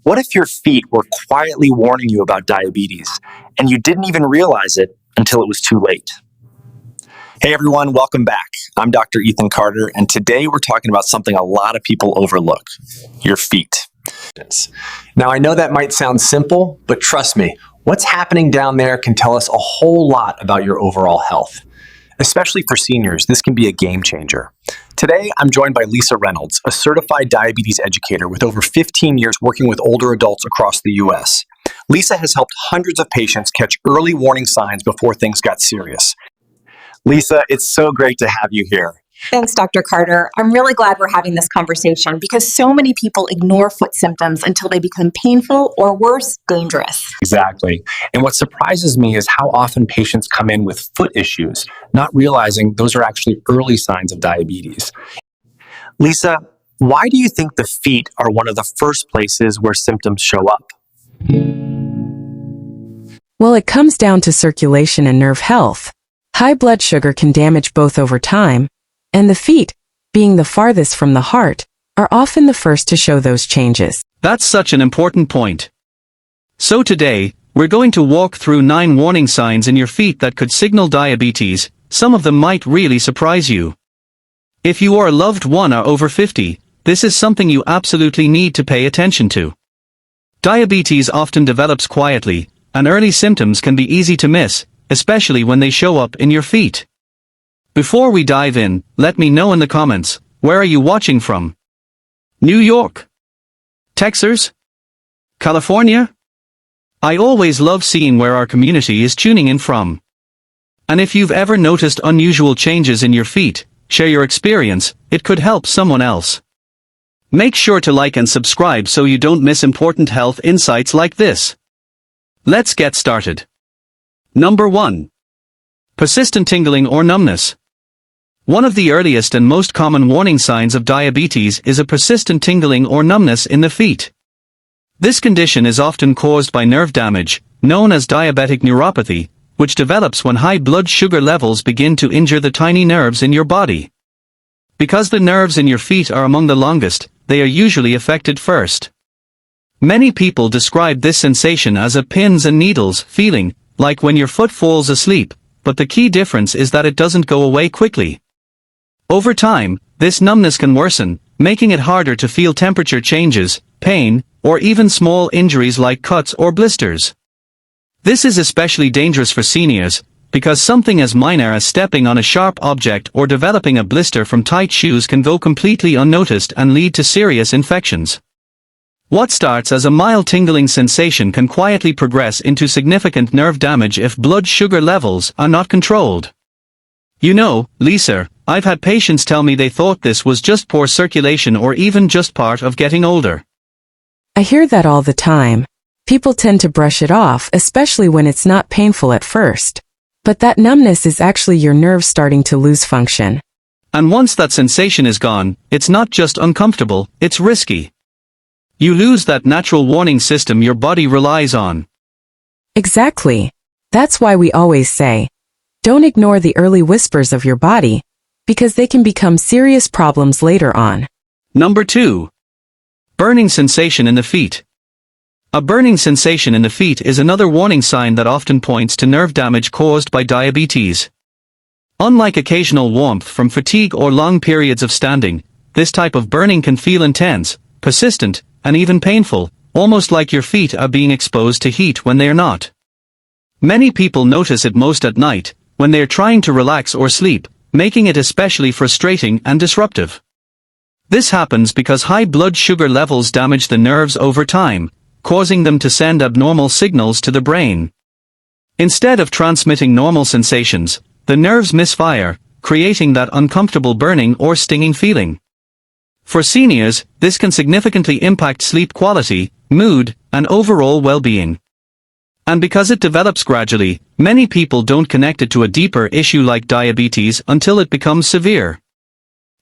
What if your feet were quietly warning you about diabetes and you didn't even realize it until it was too late? Hey everyone, welcome back. I'm Dr. Ethan Carter, and today we're talking about something a lot of people overlook: your feet. Now, I know that might sound simple, but trust me, what's happening down there can tell us a whole lot about your overall health. Especially for seniors, this can be a game changer. Today, I'm joined by Lisa Reynolds, a certified diabetes educator with over 15 years working with older adults across the U.S. Lisa has helped hundreds of patients catch early warning signs before things got serious. Lisa, it's so great to have you here. Thanks, Dr. Carter. I'm really glad we're having this conversation because so many people ignore foot symptoms until they become painful or worse, dangerous. Exactly. And what surprises me is how often patients come in with foot issues, not realizing those are actually early signs of diabetes. Lisa, why do you think the feet are one of the first places where symptoms show up? Well, it comes down to circulation and nerve health. High blood sugar can damage both over time, and the feet, being the farthest from the heart, are often the first to show those changes. That's such an important point. So today, we're going to walk through 9 warning signs in your feet that could signal diabetes. Some of them might really surprise you. If you or a loved one are over 50, this is something you absolutely need to pay attention to. Diabetes often develops quietly, and early symptoms can be easy to miss, especially when they show up in your feet. Before we dive in, let me know in the comments, where are you watching from? New York? Texas? California? I always love seeing where our community is tuning in from. And if you've ever noticed unusual changes in your feet, share your experience, it could help someone else. Make sure to like and subscribe so you don't miss important health insights like this. Let's get started. Number 1. Persistent tingling or numbness. One of the earliest and most common warning signs of diabetes is a persistent tingling or numbness in the feet. This condition is often caused by nerve damage, known as diabetic neuropathy, which develops when high blood sugar levels begin to injure the tiny nerves in your body. Because the nerves in your feet are among the longest, they are usually affected first. Many people describe this sensation as a pins and needles feeling, like when your foot falls asleep, but the key difference is that it doesn't go away quickly. Over time, this numbness can worsen, making it harder to feel temperature changes, pain, or even small injuries like cuts or blisters. This is especially dangerous for seniors, because something as minor as stepping on a sharp object or developing a blister from tight shoes can go completely unnoticed and lead to serious infections. What starts as a mild tingling sensation can quietly progress into significant nerve damage if blood sugar levels are not controlled. You know, Lisa, I've had patients tell me they thought this was just poor circulation or even just part of getting older. I hear that all the time. People tend to brush it off, especially when it's not painful at first. But that numbness is actually your nerves starting to lose function. And once that sensation is gone, it's not just uncomfortable, it's risky. You lose that natural warning system your body relies on. Exactly. That's why we always say, don't ignore the early whispers of your body, because they can become serious problems later on. Number 2. Burning sensation in the feet. A burning sensation in the feet is another warning sign that often points to nerve damage caused by diabetes. Unlike occasional warmth from fatigue or long periods of standing, this type of burning can feel intense, persistent, and even painful, almost like your feet are being exposed to heat when they are not. Many people notice it most at night, when they are trying to relax or sleep, making it especially frustrating and disruptive. This happens because high blood sugar levels damage the nerves over time, causing them to send abnormal signals to the brain. Instead of transmitting normal sensations, the nerves misfire, creating that uncomfortable burning or stinging feeling. For seniors, this can significantly impact sleep quality, mood, and overall well-being. And because it develops gradually, many people don't connect it to a deeper issue like diabetes until it becomes severe.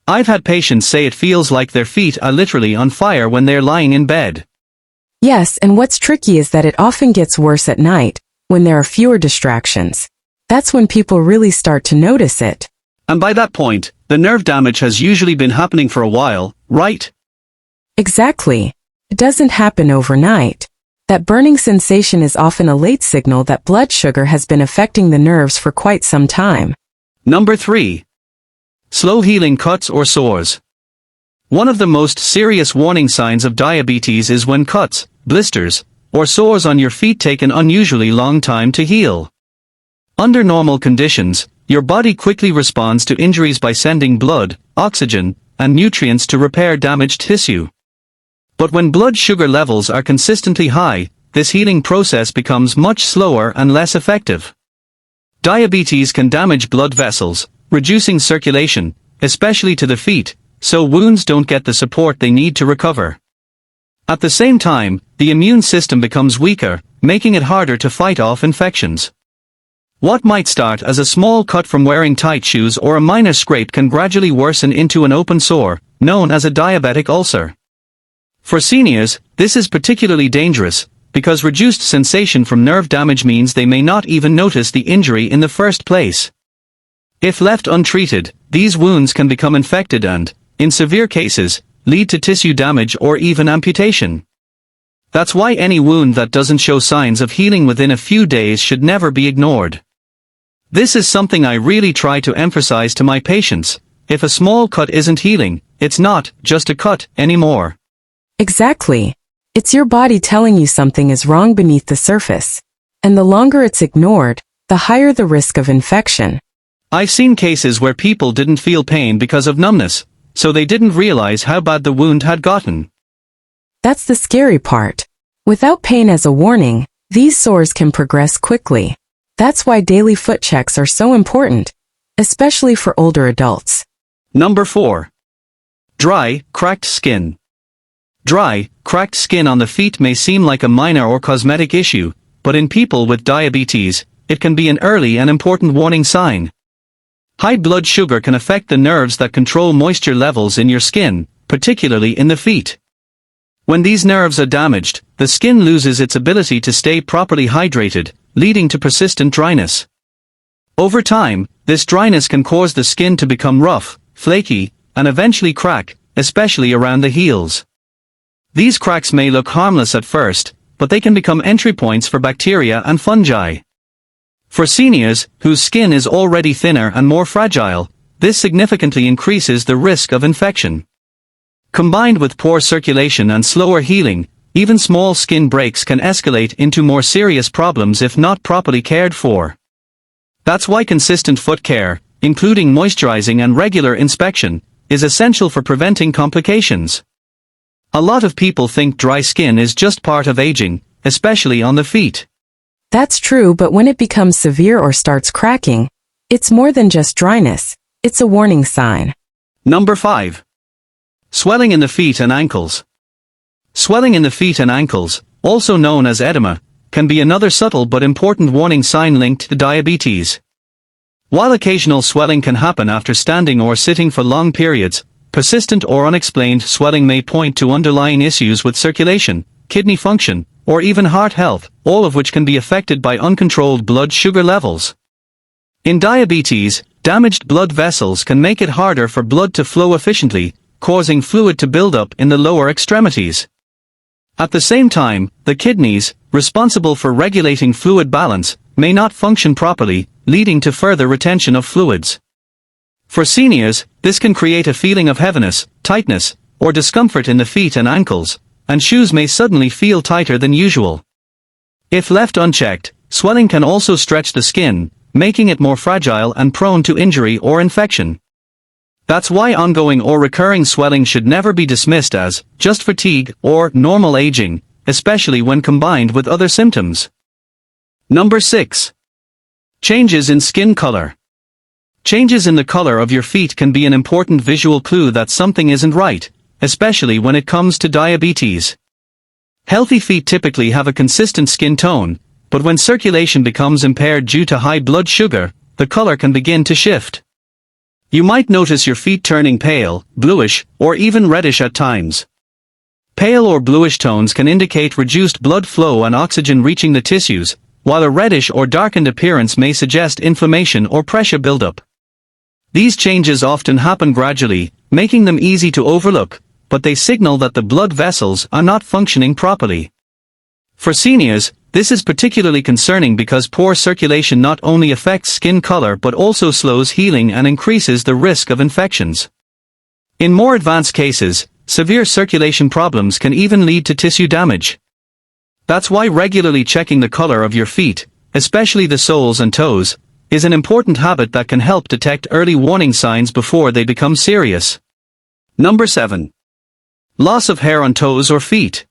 I've had patients say it feels like their feet are literally on fire when they're lying in bed. Yes, and what's tricky is that it often gets worse at night, when there are fewer distractions. That's when people really start to notice it. And by that point, the nerve damage has usually been happening for a while, right? Exactly. It doesn't happen overnight. That burning sensation is often a late signal that blood sugar has been affecting the nerves for quite some time. Number 3. Slow healing cuts or sores. One of the most serious warning signs of diabetes is when cuts, blisters, or sores on your feet take an unusually long time to heal. Under normal conditions, your body quickly responds to injuries by sending blood, oxygen, and nutrients to repair damaged tissue. But when blood sugar levels are consistently high, this healing process becomes much slower and less effective. Diabetes can damage blood vessels, reducing circulation, especially to the feet, so wounds don't get the support they need to recover. At the same time, the immune system becomes weaker, making it harder to fight off infections. What might start as a small cut from wearing tight shoes or a minor scrape can gradually worsen into an open sore, known as a diabetic ulcer. For seniors, this is particularly dangerous, because reduced sensation from nerve damage means they may not even notice the injury in the first place. If left untreated, these wounds can become infected and, in severe cases, lead to tissue damage or even amputation. That's why any wound that doesn't show signs of healing within a few days should never be ignored. This is something I really try to emphasize to my patients. If a small cut isn't healing, it's not just a cut anymore. Exactly. It's your body telling you something is wrong beneath the surface. And the longer it's ignored, the higher the risk of infection. I've seen cases where people didn't feel pain because of numbness, so they didn't realize how bad the wound had gotten. That's the scary part. Without pain as a warning, these sores can progress quickly. That's why daily foot checks are so important, especially for older adults. Number 4. Dry, cracked skin. Dry, cracked skin on the feet may seem like a minor or cosmetic issue, but in people with diabetes, it can be an early and important warning sign. High blood sugar can affect the nerves that control moisture levels in your skin, particularly in the feet. When these nerves are damaged, the skin loses its ability to stay properly hydrated, leading to persistent dryness. Over time, this dryness can cause the skin to become rough, flaky, and eventually crack, especially around the heels. These cracks may look harmless at first, but they can become entry points for bacteria and fungi. For seniors, whose skin is already thinner and more fragile, this significantly increases the risk of infection. Combined with poor circulation and slower healing, even small skin breaks can escalate into more serious problems if not properly cared for. That's why consistent foot care, including moisturizing and regular inspection, is essential for preventing complications. A lot of people think dry skin is just part of aging, especially on the feet. That's true, but when it becomes severe or starts cracking, it's more than just dryness. It's a warning sign. Number 5. Swelling in the feet and ankles. Swelling in the feet and ankles, also known as edema, can be another subtle but important warning sign linked to diabetes. While occasional swelling can happen after standing or sitting for long periods, persistent or unexplained swelling may point to underlying issues with circulation, kidney function, or even heart health, all of which can be affected by uncontrolled blood sugar levels. In diabetes, damaged blood vessels can make it harder for blood to flow efficiently, causing fluid to build up in the lower extremities. At the same time, the kidneys, responsible for regulating fluid balance, may not function properly, leading to further retention of fluids. For seniors, this can create a feeling of heaviness, tightness, or discomfort in the feet and ankles, and shoes may suddenly feel tighter than usual. If left unchecked, swelling can also stretch the skin, making it more fragile and prone to injury or infection. That's why ongoing or recurring swelling should never be dismissed as just fatigue or normal aging, especially when combined with other symptoms. Number 6. Changes in skin color. Changes in the color of your feet can be an important visual clue that something isn't right, especially when it comes to diabetes. Healthy feet typically have a consistent skin tone, but when circulation becomes impaired due to high blood sugar, the color can begin to shift. You might notice your feet turning pale, bluish, or even reddish at times. Pale or bluish tones can indicate reduced blood flow and oxygen reaching the tissues, while a reddish or darkened appearance may suggest inflammation or pressure buildup. These changes often happen gradually, making them easy to overlook, but they signal that the blood vessels are not functioning properly. For seniors, this is particularly concerning because poor circulation not only affects skin color but also slows healing and increases the risk of infections. In more advanced cases, severe circulation problems can even lead to tissue damage. That's why regularly checking the color of your feet, especially the soles and toes, is an important habit that can help detect early warning signs before they become serious. Number 7. Loss of hair on toes or feet.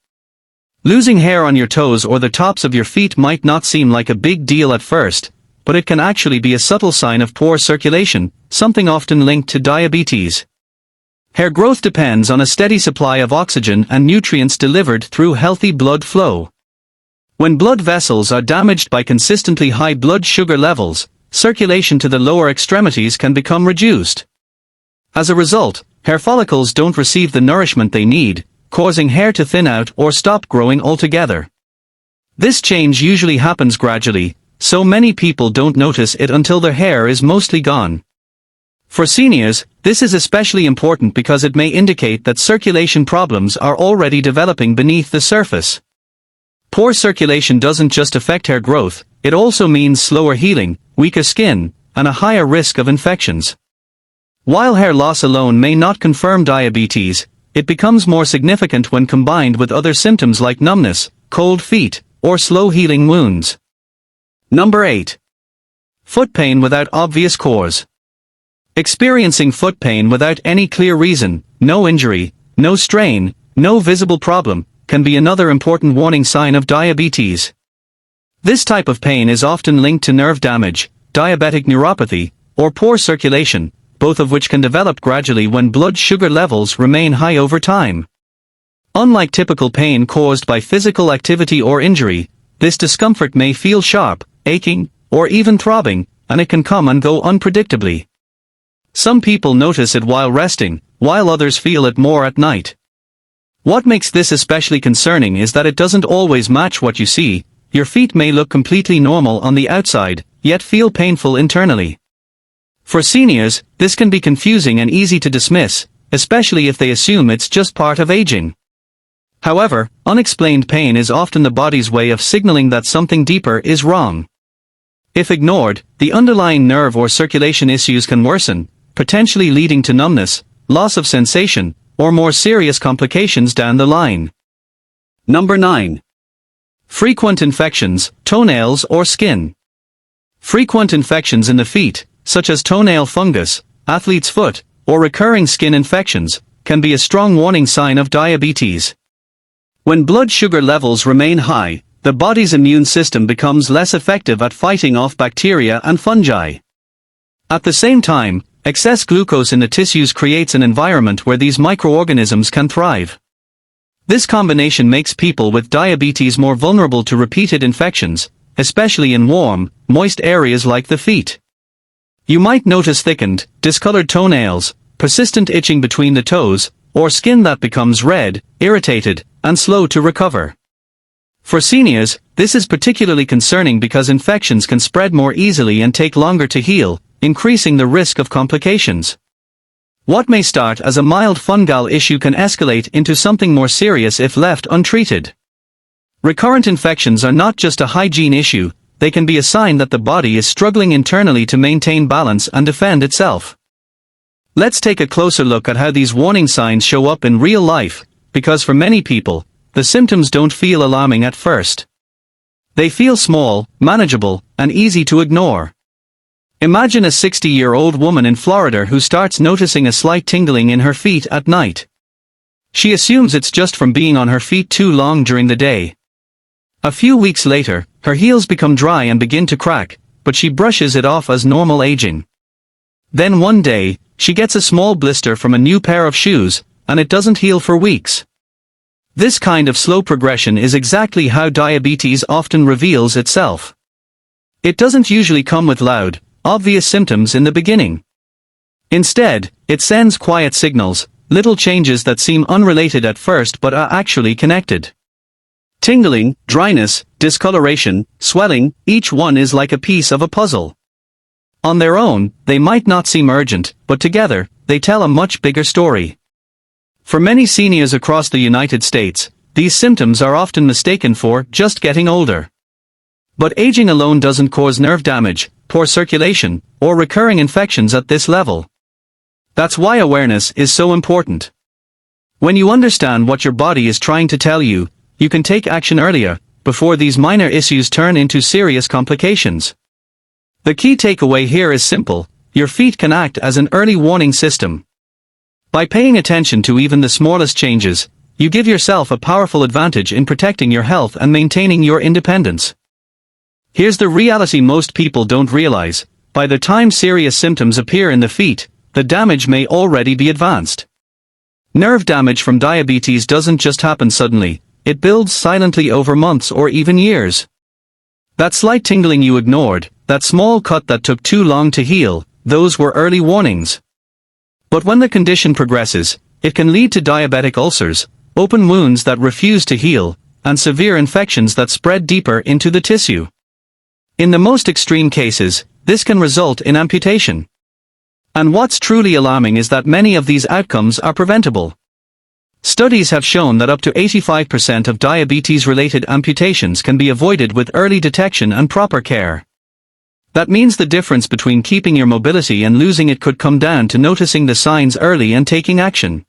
Losing hair on your toes or the tops of your feet might not seem like a big deal at first, but it can actually be a subtle sign of poor circulation, something often linked to diabetes. Hair growth depends on a steady supply of oxygen and nutrients delivered through healthy blood flow. When blood vessels are damaged by consistently high blood sugar levels, circulation to the lower extremities can become reduced. As a result, hair follicles don't receive the nourishment they need, causing hair to thin out or stop growing altogether. This change usually happens gradually, so many people don't notice it until their hair is mostly gone. For seniors, this is especially important because it may indicate that circulation problems are already developing beneath the surface. Poor circulation doesn't just affect hair growth, it also means slower healing, weaker skin, and a higher risk of infections. While hair loss alone may not confirm diabetes, it becomes more significant when combined with other symptoms like numbness, cold feet, or slow healing wounds. Number 8. Foot pain without obvious cause. Experiencing foot pain without any clear reason, no injury, no strain, no visible problem, can be another important warning sign of diabetes. This type of pain is often linked to nerve damage, diabetic neuropathy, or poor circulation, both of which can develop gradually when blood sugar levels remain high over time. Unlike typical pain caused by physical activity or injury, this discomfort may feel sharp, aching, or even throbbing, and it can come and go unpredictably. Some people notice it while resting, while others feel it more at night. What makes this especially concerning is that it doesn't always match what you see. Your feet may look completely normal on the outside, yet feel painful internally. For seniors, this can be confusing and easy to dismiss, especially if they assume it's just part of aging. However, unexplained pain is often the body's way of signaling that something deeper is wrong. If ignored, the underlying nerve or circulation issues can worsen, potentially leading to numbness, loss of sensation, or more serious complications down the line. Number 9. Frequent infections, toenails or skin. Frequent infections in the feet, such as toenail fungus, athlete's foot, or recurring skin infections, can be a strong warning sign of diabetes. When blood sugar levels remain high, the body's immune system becomes less effective at fighting off bacteria and fungi. At the same time, excess glucose in the tissues creates an environment where these microorganisms can thrive. This combination makes people with diabetes more vulnerable to repeated infections, especially in warm, moist areas like the feet. You might notice thickened, discolored toenails, persistent itching between the toes, or skin that becomes red, irritated, and slow to recover. For seniors, this is particularly concerning because infections can spread more easily and take longer to heal, increasing the risk of complications. What may start as a mild fungal issue can escalate into something more serious if left untreated. Recurrent infections are not just a hygiene issue, they can be a sign that the body is struggling internally to maintain balance and defend itself. Let's take a closer look at how these warning signs show up in real life, because for many people, the symptoms don't feel alarming at first. They feel small, manageable, and easy to ignore. Imagine a 60-year-old woman in Florida who starts noticing a slight tingling in her feet at night. She assumes it's just from being on her feet too long during the day. A few weeks later, her heels become dry and begin to crack, but she brushes it off as normal aging. Then one day, she gets a small blister from a new pair of shoes, and it doesn't heal for weeks. This kind of slow progression is exactly how diabetes often reveals itself. It doesn't usually come with loud, obvious symptoms in the beginning. Instead, it sends quiet signals, little changes that seem unrelated at first but are actually connected. Tingling, dryness, discoloration, swelling, each one is like a piece of a puzzle. On their own, they might not seem urgent, but together, they tell a much bigger story. For many seniors across the United States, these symptoms are often mistaken for just getting older. But aging alone doesn't cause nerve damage, poor circulation, or recurring infections at this level. That's why awareness is so important. When you understand what your body is trying to tell you, you can take action earlier, before these minor issues turn into serious complications. The key takeaway here is simple: your feet can act as an early warning system. By paying attention to even the smallest changes, you give yourself a powerful advantage in protecting your health and maintaining your independence. Here's the reality most people don't realize: by the time serious symptoms appear in the feet, the damage may already be advanced. Nerve damage from diabetes doesn't just happen suddenly, it builds silently over months or even years. That slight tingling you ignored, that small cut that took too long to heal, those were early warnings. But when the condition progresses, it can lead to diabetic ulcers, open wounds that refuse to heal, and severe infections that spread deeper into the tissue. In the most extreme cases, this can result in amputation. And what's truly alarming is that many of these outcomes are preventable. Studies have shown that up to 85% of diabetes-related amputations can be avoided with early detection and proper care. That means the difference between keeping your mobility and losing it could come down to noticing the signs early and taking action.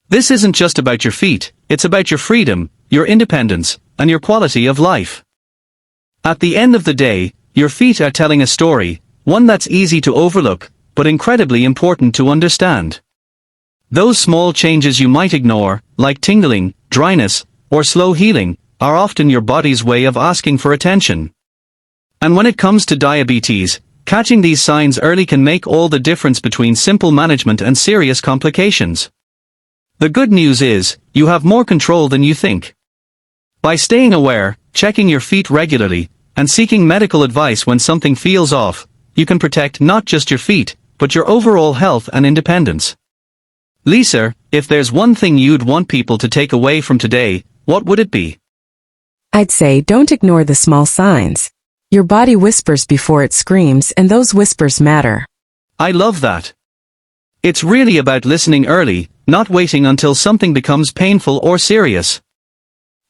This isn't just about your feet, it's about your freedom, your independence, and your quality of life. At the end of the day, your feet are telling a story, one that's easy to overlook, but incredibly important to understand. Those small changes you might ignore, like tingling, dryness, or slow healing, are often your body's way of asking for attention. And when it comes to diabetes, catching these signs early can make all the difference between simple management and serious complications. The good news is, you have more control than you think. By staying aware, checking your feet regularly, and seeking medical advice when something feels off, you can protect not just your feet, but your overall health and independence. Lisa, if there's one thing you'd want people to take away from today, what would it be? I'd say don't ignore the small signs. Your body whispers before it screams, and those whispers matter. I love that. It's really about listening early, not waiting until something becomes painful or serious.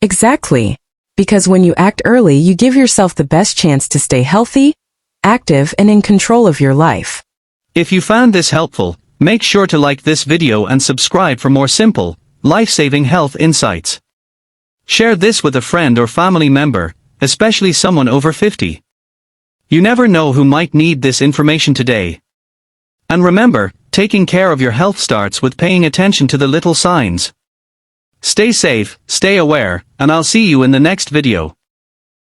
Exactly. Because when you act early, you give yourself the best chance to stay healthy, active, and in control of your life. If you found this helpful, make sure to like this video and subscribe for more simple, life-saving health insights. Share this with a friend or family member, especially someone over 50. You never know who might need this information today. And remember, taking care of your health starts with paying attention to the little signs. Stay safe, stay aware, and I'll see you in the next video.